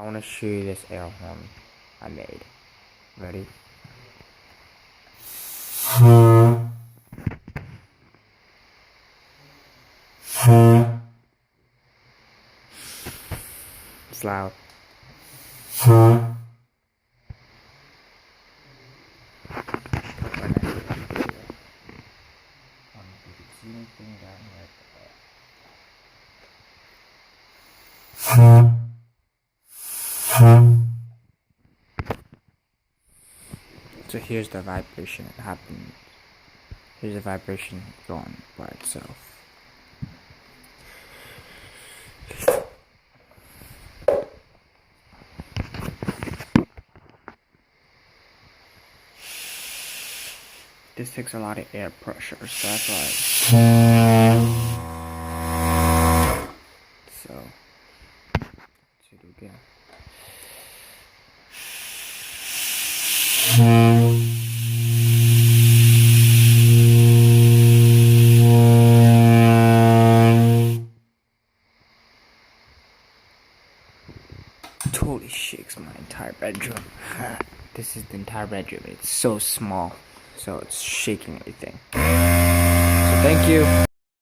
I want to show you this air horn I made. Ready? It's loud. So here's the vibration that happened. Here's the vibration going by itself. This takes a lot of air pressure, so that's why. So, let's do it again. Totally shakes my entire bedroom. This is the entire bedroom. It's so small, so it's shaking everything. So thank you.